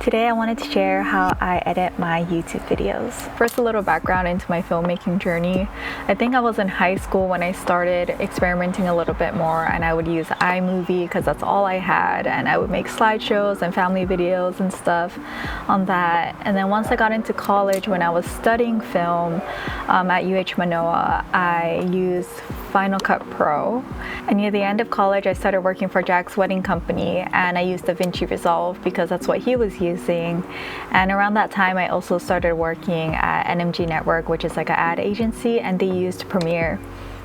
Today I wanted to share how I edit my YouTube videos. First, a little background into my filmmaking journey. I think I was in high school when I started experimenting a little bit more, and I would use iMovie because that's all I had, and I would make slideshows and family videos and stuff on that. And then once I got into college, when I was studying film at UH Manoa, I used Final Cut Pro. And near the end of college, I started working for Jack's wedding company, and I used DaVinci Resolve because that's what he was using. And around that time, I also started working at NMG Network, which is like an ad agency, and they used Premiere.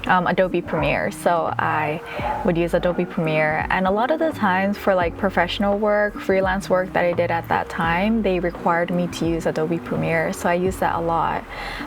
Adobe Premiere, so I would use Adobe Premiere. And a lot of the times for like professional work, freelance work that I did at that time, they required me to use Adobe Premiere, so I use that a lot.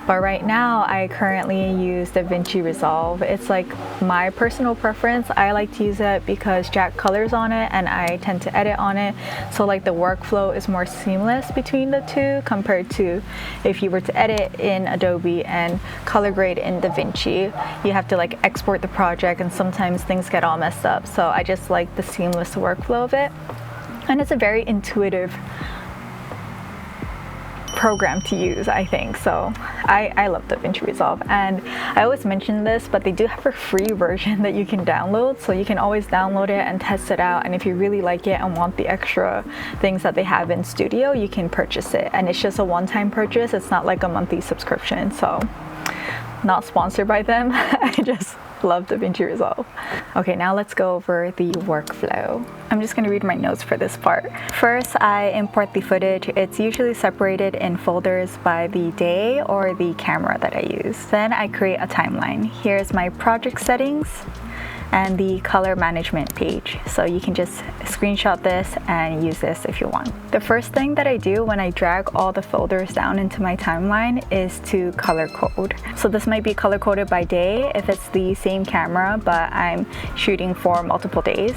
But right now I currently use DaVinci Resolve. It's like my personal preference. I like to use it because Jack colors on it and I tend to edit on it, so like the workflow is more seamless between the two compared to if you were to edit in Adobe and color grade in DaVinci. You have to like export the project, and sometimes things get all messed up, so I just like the seamless workflow of it. And it's a very intuitive program to use, I think. So I love DaVinci Resolve, and I always mention this, but they do have a free version that you can download, so you can always download it and test it out, and if you really like it and want the extra things that they have in studio, you can purchase it. And it's just a one-time purchase, it's not like a monthly subscription. So not sponsored by them. I just love DaVinci Resolve. Okay, now let's go over the workflow. I'm just gonna read my notes for this part. First, I import the footage. It's usually separated in folders by the day or the camera that I use. Then I create a timeline. Here's my project settings and the color management page. So you can just screenshot this and use this if you want. The first thing that I do when I drag all the folders down into my timeline is to color code. So this might be color coded by day if it's the same camera but I'm shooting for multiple days,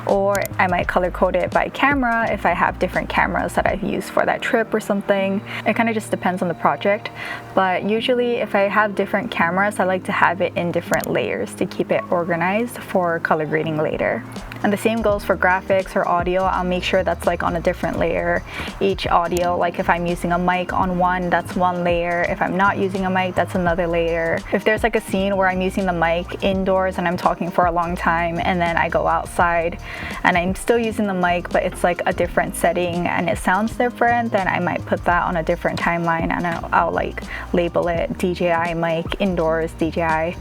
or I might color code it by camera if I have different cameras that I've used for that trip or something. It kind of just depends on the project, but usually if I have different cameras, I like to have it in different layers to keep it organized for color grading later. And the same goes for graphics or audio. I'll make sure that's like on a different layer. Each audio, like if I'm using a mic on one, that's one layer. If I'm not using a mic, that's another layer. If there's like a scene where I'm using the mic indoors and I'm talking for a long time, and then I go outside and I'm still using the mic but it's like a different setting and it sounds different, then I might put that on a different timeline, and I'll like label it DJI mic indoors, DJI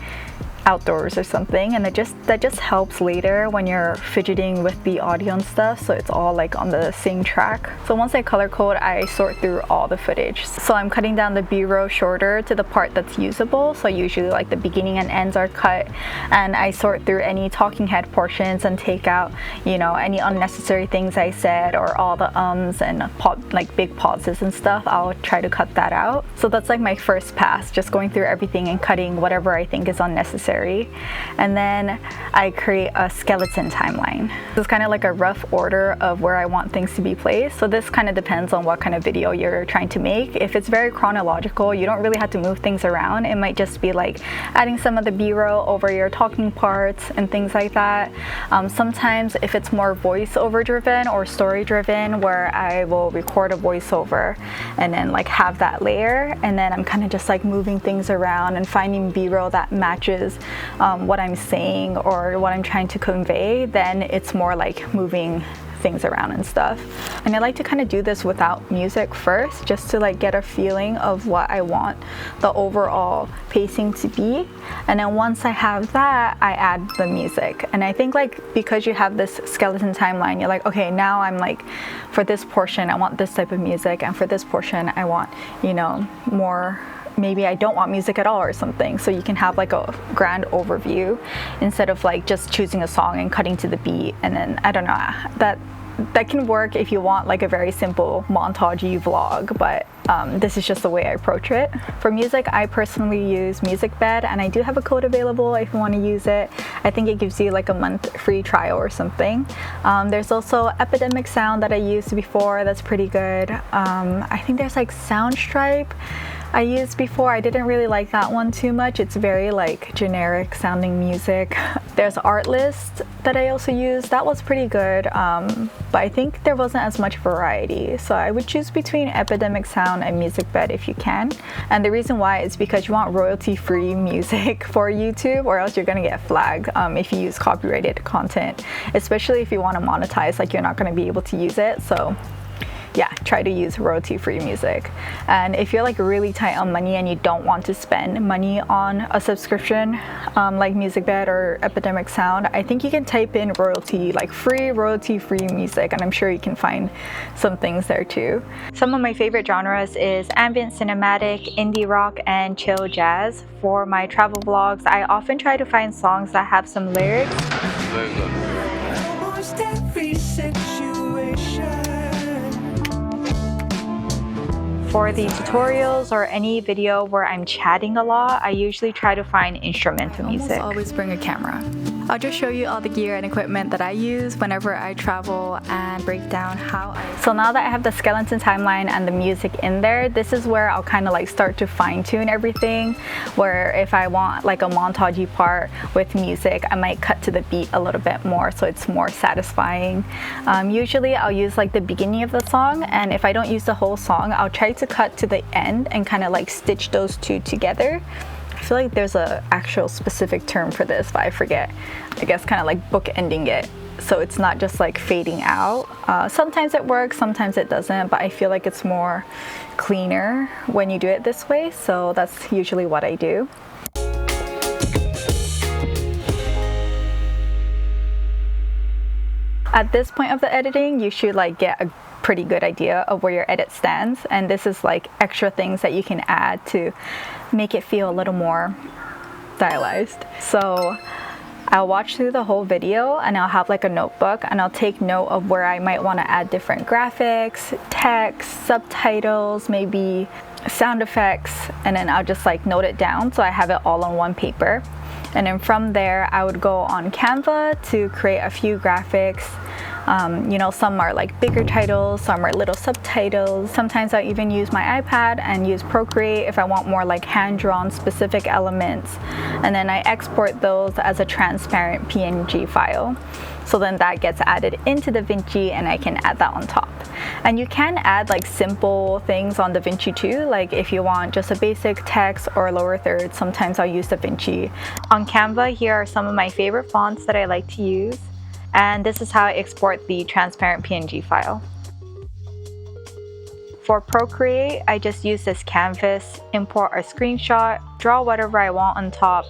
outdoors or something, and that just helps later when you're fidgeting with the audio and stuff, so it's all like on the same track. So once I color code, I sort through all the footage. So I'm cutting down the B-roll shorter to the part that's usable, so usually like the beginning and ends are cut, and I sort through any talking head portions and take out, you know, any unnecessary things I said or all the ums and like big pauses and stuff. I'll try to cut that out. So that's like my first pass, just going through everything and cutting whatever I think is unnecessary. And then I create a skeleton timeline. This is kind of like a rough order of where I want things to be placed. So this kind of depends on what kind of video you're trying to make. If it's very chronological, you don't really have to move things around. It might just be like adding some of the B-roll over your talking parts and things like that. Sometimes if it's more voiceover driven or story driven, where I will record a voiceover and then like have that layer, and then I'm kind of just like moving things around and finding B-roll that matches what I'm saying or what I'm trying to convey, then it's more like moving things around and stuff. And I like to kind of do this without music first, just to like get a feeling of what I want the overall pacing to be. And then once I have that, I add the music. And I think like because you have this skeleton timeline, you're like, okay, now I'm like, for this portion I want this type of music, and for this portion I want, you know, more, maybe I don't want music at all or something, so you can have like a grand overview instead of like just choosing a song and cutting to the beat. And then I don't know, that can work if you want like a very simple montage-y vlog, but this is just the way I approach it. For music, I personally use MusicBed, and I do have a code available if you want to use it. I think it gives you like a month free trial or something. There's also Epidemic Sound that I used before, that's pretty good. I think there's like Soundstripe I used before. I didn't really like that one too much. It's very like generic sounding music. There's Artlist that I also used. That was pretty good. but I think there wasn't as much variety. So I would choose between Epidemic Sound and MusicBed if you can. And the reason why is because you want royalty-free music for YouTube, or else you're gonna get flagged if you use copyrighted content, especially if you want to monetize, like you're not going to be able to use it. So yeah, try to use royalty-free music. And if you're like really tight on money and you don't want to spend money on a subscription like MusicBed or Epidemic Sound, I think you can type in royalty-free music, and I'm sure you can find some things there too. Some of my favorite genres is ambient cinematic, indie rock, and chill jazz. For my travel vlogs, I often try to find songs that have some lyrics. Very good. Almost every situation. For the tutorials or any video where I'm chatting a lot, I usually try to find instrumental music. I always bring a camera. I'll just show you all the gear and equipment that I use whenever I travel and break down how So now that I have the skeleton timeline and the music in there, this is where I'll kind of like start to fine tune everything, where if I want like a montagey part with music, I might cut to the beat a little bit more so it's more satisfying. Usually I'll use like the beginning of the song, and if I don't use the whole song, I'll try to cut to the end and kind of like stitch those two together. I feel like there's a actual specific term for this, but I forget. I guess kind of like bookending it, so it's not just like fading out. Sometimes it works, sometimes it doesn't, but I feel like it's more cleaner when you do it this way, so that's usually what I do. At this point of the editing, you should like get a pretty good idea of where your edit stands, and this is like extra things that you can add to make it feel a little more stylized. So I'll watch through the whole video and I'll have like a notebook, and I'll take note of where I might want to add different graphics, text, subtitles, maybe sound effects, and then I'll just like note it down so I have it all on one paper. And then from there I would go on Canva to create a few graphics. You know, some are like bigger titles, some are little subtitles. Sometimes I even use my iPad and use Procreate if I want more like hand-drawn specific elements. And then I export those as a transparent PNG file. So then that gets added into DaVinci and I can add that on top. And you can add like simple things on DaVinci too, like if you want just a basic text or lower third, sometimes I'll use DaVinci. On Canva, here are some of my favorite fonts that I like to use. And this is how I export the transparent PNG file. For Procreate, I just use this canvas, import a screenshot, draw whatever I want on top,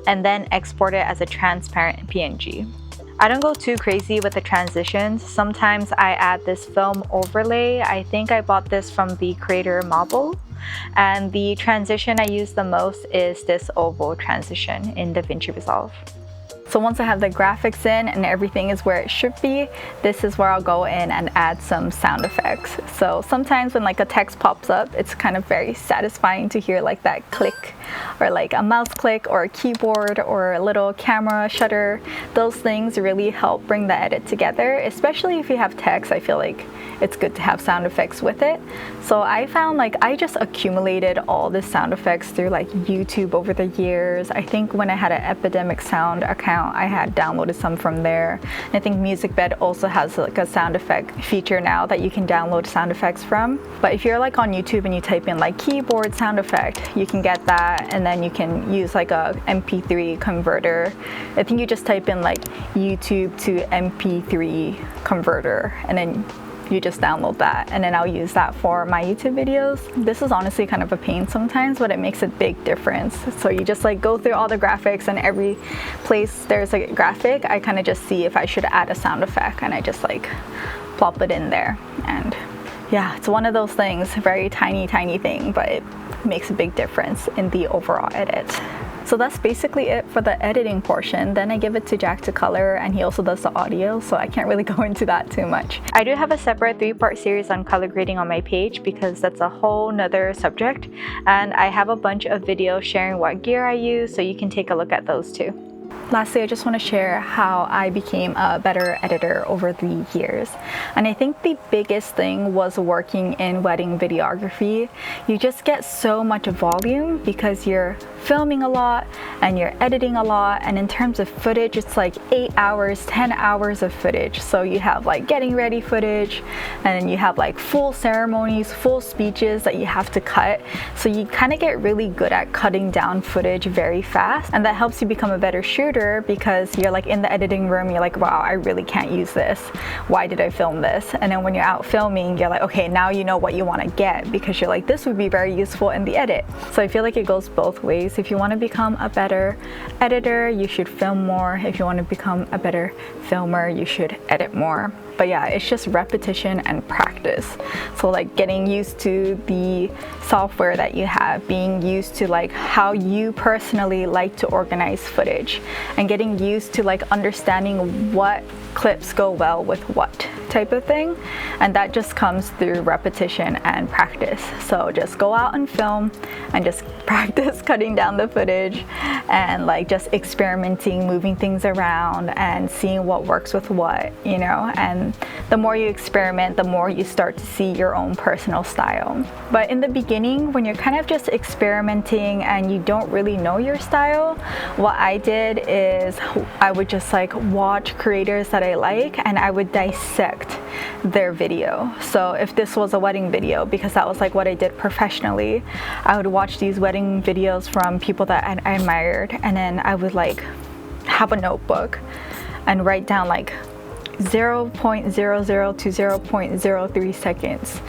and then export it as a transparent PNG. I don't go too crazy with the transitions. Sometimes I add this film overlay. I think I bought this from the creator Marble. And the transition I use the most is this oval transition in DaVinci Resolve. So once I have the graphics in and everything is where it should be, this is where I'll go in and add some sound effects. So sometimes when like a text pops up, it's kind of very satisfying to hear like that click, or like a mouse click or a keyboard or a little camera shutter. Those things really help bring the edit together, especially if you have text. I feel like it's good to have sound effects with it. So I found like I just accumulated all the sound effects through like YouTube over the years. I think when I had an Epidemic Sound account, I had downloaded some from there. And I think MusicBed also has like a sound effect feature now that you can download sound effects from. But if you're like on YouTube and you type in like keyboard sound effect, you can get that, and then you can use like a MP3 converter. I think you just type in like YouTube to MP3 converter, and then you just download that, and then I'll use that for my YouTube videos. This is honestly kind of a pain sometimes, but it makes a big difference. So you just like go through all the graphics, and every place there's a graphic, I kind of just see if I should add a sound effect, and I just like plop it in there. And yeah, it's one of those things, very tiny thing, but it makes a big difference in the overall edit. So that's basically it for the editing portion. Then I give it to Jack to color, and he also does the audio, so I can't really go into that too much. I do have a separate 3-part series on color grading on my page because that's a whole nother subject, and I have a bunch of videos sharing what gear I use, so you can take a look at those too. Lastly, I just want to share how I became a better editor over the years. And I think the biggest thing was working in wedding videography. You just get so much volume because you're filming a lot and you're editing a lot, and in terms of footage, it's like 8 hours, 10 hours of footage. So you have like getting ready footage, and then you have like full ceremonies, full speeches that you have to cut. So you kind of get really good at cutting down footage very fast, and that helps you become a better shooter because you're like in the editing room, you're like, wow, I really can't use this. Why did I film this? And then when you're out filming, you're like, okay, now you know what you want to get, because you're like, this would be very useful in the edit. So I feel like it goes both ways. If you want to become a better editor, you should film more. If you want to become a better filmer, you should edit more. But yeah, it's just repetition and practice. So like getting used to the software that you have, being used to like how you personally like to organize footage, and getting used to like understanding what clips go well with what type of thing. And that just comes through repetition and practice. So just go out and film and just practice cutting down the footage and like just experimenting, moving things around and seeing what works with what, you know. And the more you experiment, the more you start to see your own personal style. But in the beginning, when you're kind of just experimenting and you don't really know your style, what I did is I would just like watch creators that I like and I would dissect their video. So if this was a wedding video, because that was like what I did professionally, I would watch these wedding videos from people that I admired, and then I would like have a notebook and write down like 0.00 to 0.03 seconds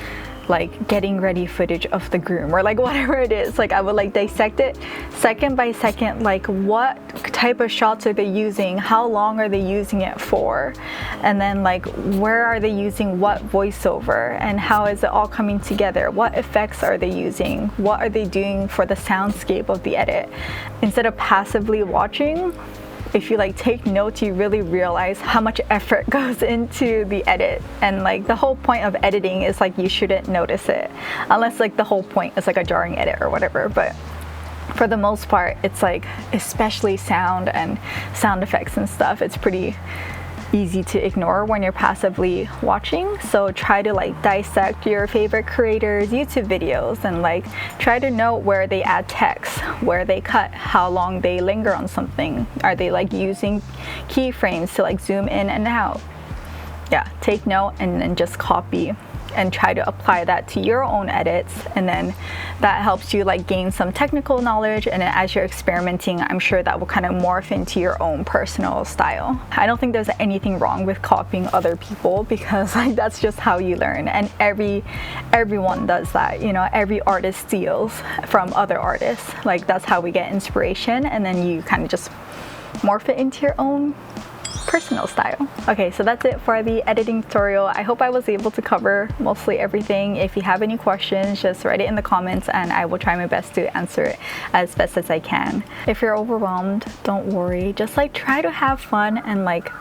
like getting ready footage of the groom, or like whatever it is. Like I would like dissect it second by second, like what type of shots are they using, how long are they using it for, and then like where are they using what voiceover, and how is it all coming together, what effects are they using, what are they doing for the soundscape of the edit. Instead of passively watching, if you like take notes, you really realize how much effort goes into the edit. And like the whole point of editing is like you shouldn't notice it, unless like the whole point is like a jarring edit or whatever. But for the most part, it's like, especially sound and sound effects and stuff, it's pretty easy to ignore when you're passively watching. So try to like dissect your favorite creators' YouTube videos and like try to know where they add text, where they cut, how long they linger on something. Are they like using keyframes to like zoom in and out? Yeah, take note and then just copy and try to apply that to your own edits, and then that helps you like gain some technical knowledge, and then as you're experimenting, I'm sure that will kind of morph into your own personal style. I don't think there's anything wrong with copying other people, because like that's just how you learn, and everyone does that, you know. Every artist steals from other artists. Like that's how we get inspiration, and then you kind of just morph it into your own personal style. Okay, so that's it for the editing tutorial. I hope I was able to cover mostly everything. If you have any questions, just write it in the comments and I will try my best to answer it as best as I can. If you're overwhelmed, don't worry. Just like try to have fun and like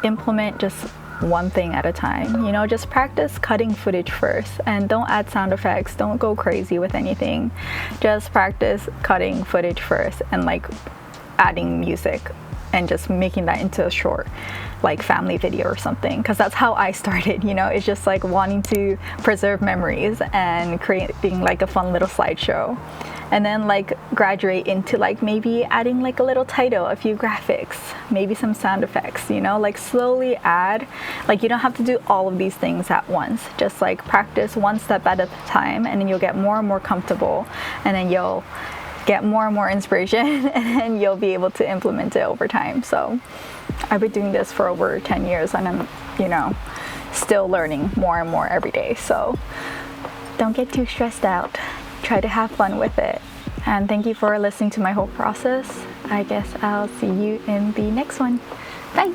implement just one thing at a time. You know, just practice cutting footage first, and don't add sound effects. Don't go crazy with anything. Just practice cutting footage first and like adding music and just making that into a short like family video or something, because that's how I started, you know. It's just like wanting to preserve memories and creating like a fun little slideshow, and then like graduate into like maybe adding like a little title, a few graphics, maybe some sound effects, you know. Like slowly add, like you don't have to do all of these things at once. Just like practice one step at a time, and then you'll get more and more comfortable, and then you'll get more and more inspiration, and then you'll be able to implement it over time. So I've been doing this for over 10 years and I'm, you know, still learning more and more every day. So don't get too stressed out. Try to have fun with it. And thank you for listening to my whole process. I guess I'll see you in the next one. Bye.